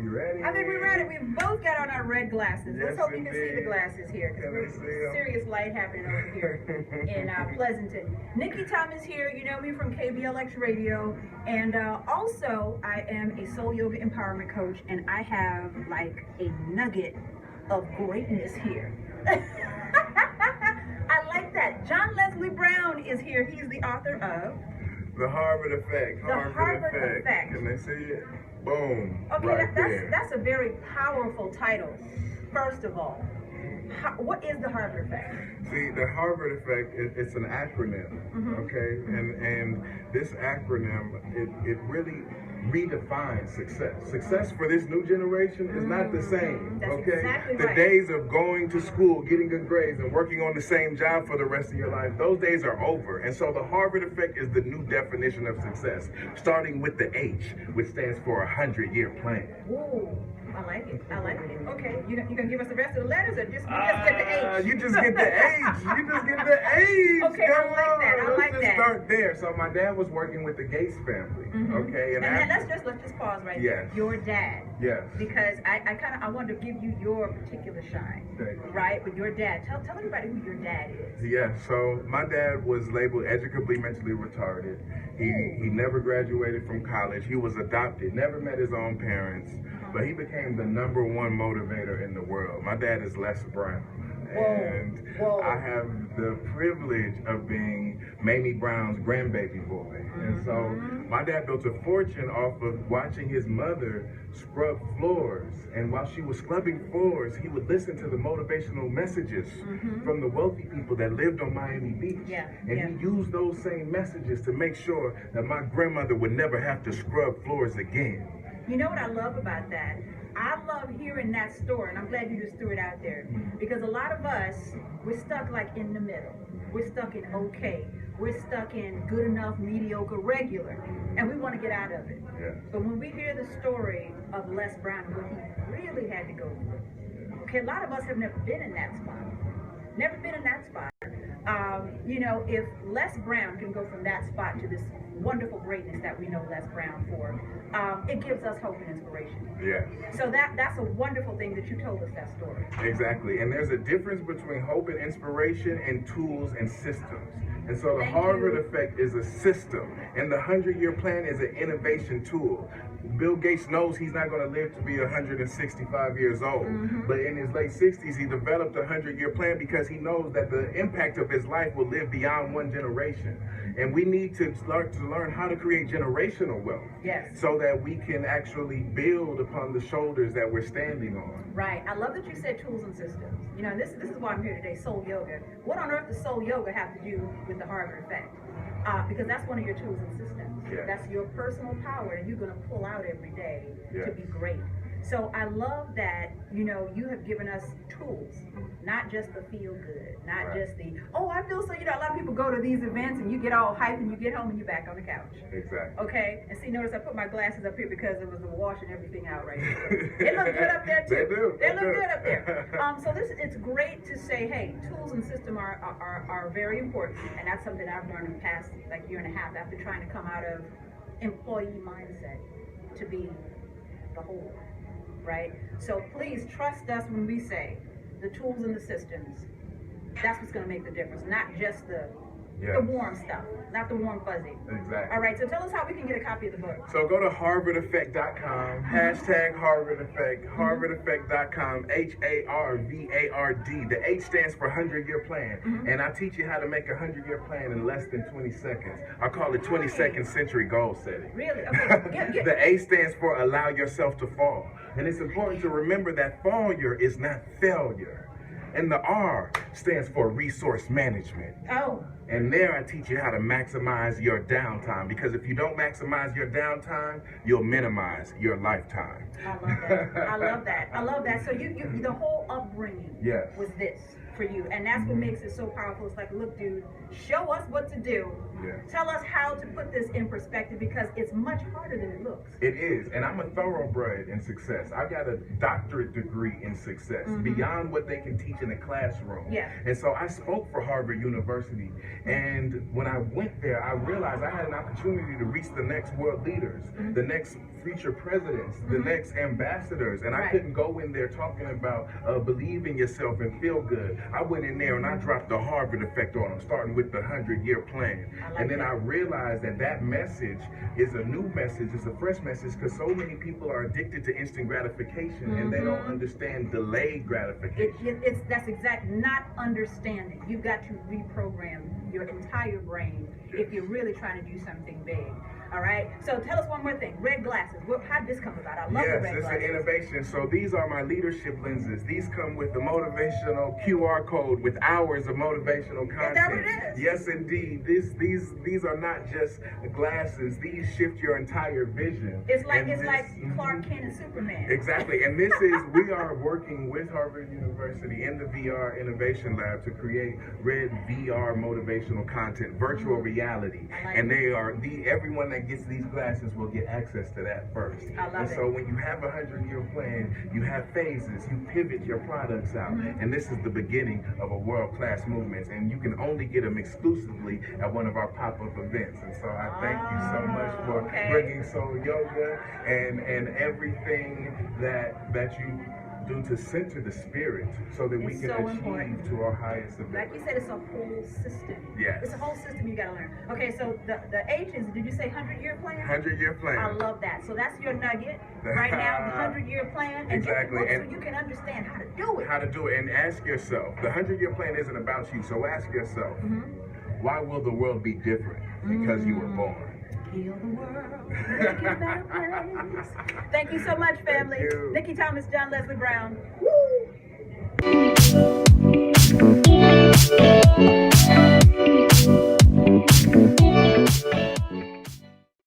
You ready? I think we're ready. We've both got on our red glasses. Yes, Let's hope you can see the indeed. glasses here, because Can I there's see 'em? serious light happening over here in Pleasanton. Nikki Thomas here. You know me from KBLX Radio, and also I am a soul yoga empowerment coach, and I have like a nugget of greatness here. I like that. John Leslie Brown is here. He's the author of The Harvard Effect. The Harvard Effect. Can they see it? Boom. Okay, right there. that's a very powerful title. First of all, what is the Harvard Effect? See, the Harvard Effect, it's an acronym, okay? And this acronym, it really redefines success. Success for this new generation is not the same, That's okay? exactly The right. days of going to school, getting good grades, and working on the same job for the rest of your life, those days are over. And so the Harvard Effect is the new definition of success, starting with the H, which stands for 100-year plan. Ooh, I like it. I like it. Okay, you gonna give us the rest of the letters, or just get the H? You just get the H. You just get the H. Okay, I Come like that. on. I like Let's just that. start there. So my dad was working with the Gates family, okay? And then let's just pause right there. Yes. Your dad. Yes. Because I wanted to give you your particular shine. Thank you. Right? But your dad. Tell everybody who your dad is. Yeah, so my dad was labeled educably mentally retarded. He never graduated from college. He was adopted, never met his own parents, but he became the #1 motivator in the world. My dad is Les Brown. And Whoa. I have the privilege of being Mamie Brown's grandbaby boy. And so my dad built a fortune off of watching his mother scrub floors. And while she was scrubbing floors, he would listen to the motivational messages from the wealthy people that lived on Miami Beach. Yeah, And yeah. he used those same messages to make sure that my grandmother would never have to scrub floors again. You know what I love about that? I love hearing that story, and I'm glad you just threw it out there, because a lot of us, we're stuck like in the middle. We're stuck in okay. We're stuck in good enough, mediocre, regular, and we want to get out of it. Yeah. But when we hear the story of Les Brown and what he really had to go through, okay, a lot of us have never been in that spot. Never been in that spot. You know, if Les Brown can go from that spot to this wonderful greatness that we know Les Brown for, it gives us hope and inspiration. Yes. So that's a wonderful thing that you told us that story. Exactly. And there's a difference between hope and inspiration and tools and systems. And so the Thank Harvard you. Effect is a system, and the 100-year plan is an innovation tool. Bill Gates knows he's not going to live to be 165 years old, but in his late 60s, he developed a 100-year plan because he knows that the impact of his life will live beyond one generation. And we need to start to learn how to create generational wealth. Yes. So that we can actually build upon the shoulders that we're standing on. Right. I love that you said tools and systems. You know, this is why I'm here today, soul yoga. What on earth does soul yoga have to do with the Harvard Effect? Because that's one of your tools and systems. Yes. That's your personal power that you're going to pull out every day to Yes. be great. So I love that, you know, you have given us tools, not just the feel good, not Right. just the, oh, I feel so, you know, a lot of people go to these events and you get all hyped and you get home and you're back on the couch. Exactly. Okay, and see, notice I put my glasses up here because it was the washing everything out right here. They look good up there too. They do. They look good up there. So it's great to say, hey, tools and system are very important, and that's something I've learned in the past like year and a half after trying to come out of employee mindset to be the whole, right? So please trust us when we say the tools and the systems. That's what's going to make the difference, not just the warm stuff, not the warm fuzzy. Exactly. All right, so tell us how we can get a copy of the book. So go to harvardeffect.com, hashtag Harvard Effect, harvardeffect.com, HARVARD. The H stands for 100-year plan. And I teach you how to make a 100-year plan in less than 20 seconds. I call it 22nd century goal setting. Really? Okay. The A stands for allow yourself to fall. And it's important to remember that failure is not failure. And the R stands for resource management. Oh. And there I teach you how to maximize your downtime, because if you don't maximize your downtime, you'll minimize your lifetime. I love that. I love that. I love that. So you the whole upbringing Yes. was this for you, and that's what makes it so powerful. It's like, look, dude, show us what to do. Yes. Tell us how to put this in perspective, because it's much harder than it looks. It is, and I'm a thoroughbred in success. I got a doctorate degree in success, beyond what they can teach in a classroom. Yeah. And so I spoke for Harvard University, and when I went there, I realized I had an opportunity to reach the next world leaders, the next future presidents, the next ambassadors, and I Right. couldn't go in there talking about believe in yourself and feel good. I went in there and I dropped the Harvard effect on them, starting with the 100-year plan. I like And then that. I realized that that message is a new message, it's a fresh message, because so many people are addicted to instant gratification and they don't understand delayed gratification. That's exact, not understanding. You've got to reprogram your entire brain if you're really trying to do something big. All right. So tell us one more thing. Red glasses. How did this come about? I love the Yes, red it's glasses. an innovation. So these are my leadership lenses. These come with the motivational QR code with hours of motivational content. Is that what it is? Yes, indeed. These are not just glasses. These shift your entire vision. It's like And it's this- like Clark Kent and Superman. Exactly, and this is, we are working with Harvard University in the VR Innovation Lab to create red VR motivational content, virtual reality. I like And it. they are, everyone that gets these glasses will get access to that first. I love And it. so when you have a 100-year plan, you have phases, you pivot your products out. And this is the beginning of a world-class movement. And you can only get them exclusively at one of our pop-up events. And so I thank you so much for Okay. bringing Soul Yoga and everything that you do to center the spirit so that we It's can so achieve important. to our highest Like ability. you said, it's a whole system. Yes. It's a whole system you gotta learn. Okay, so the H is, did you say 100-year plan? 100-year plan. I love that. So that's your nugget right now, the 100-year plan. And Exactly. get the book And so you can understand how to do it. how to do it, and ask yourself, the 100-year plan isn't about you, so ask yourself, why will the world be different? Because you were born. Heal the world, make it a better place. Thank you so much, family. you. Nikki Thomas, John Leslie Brown. Woo!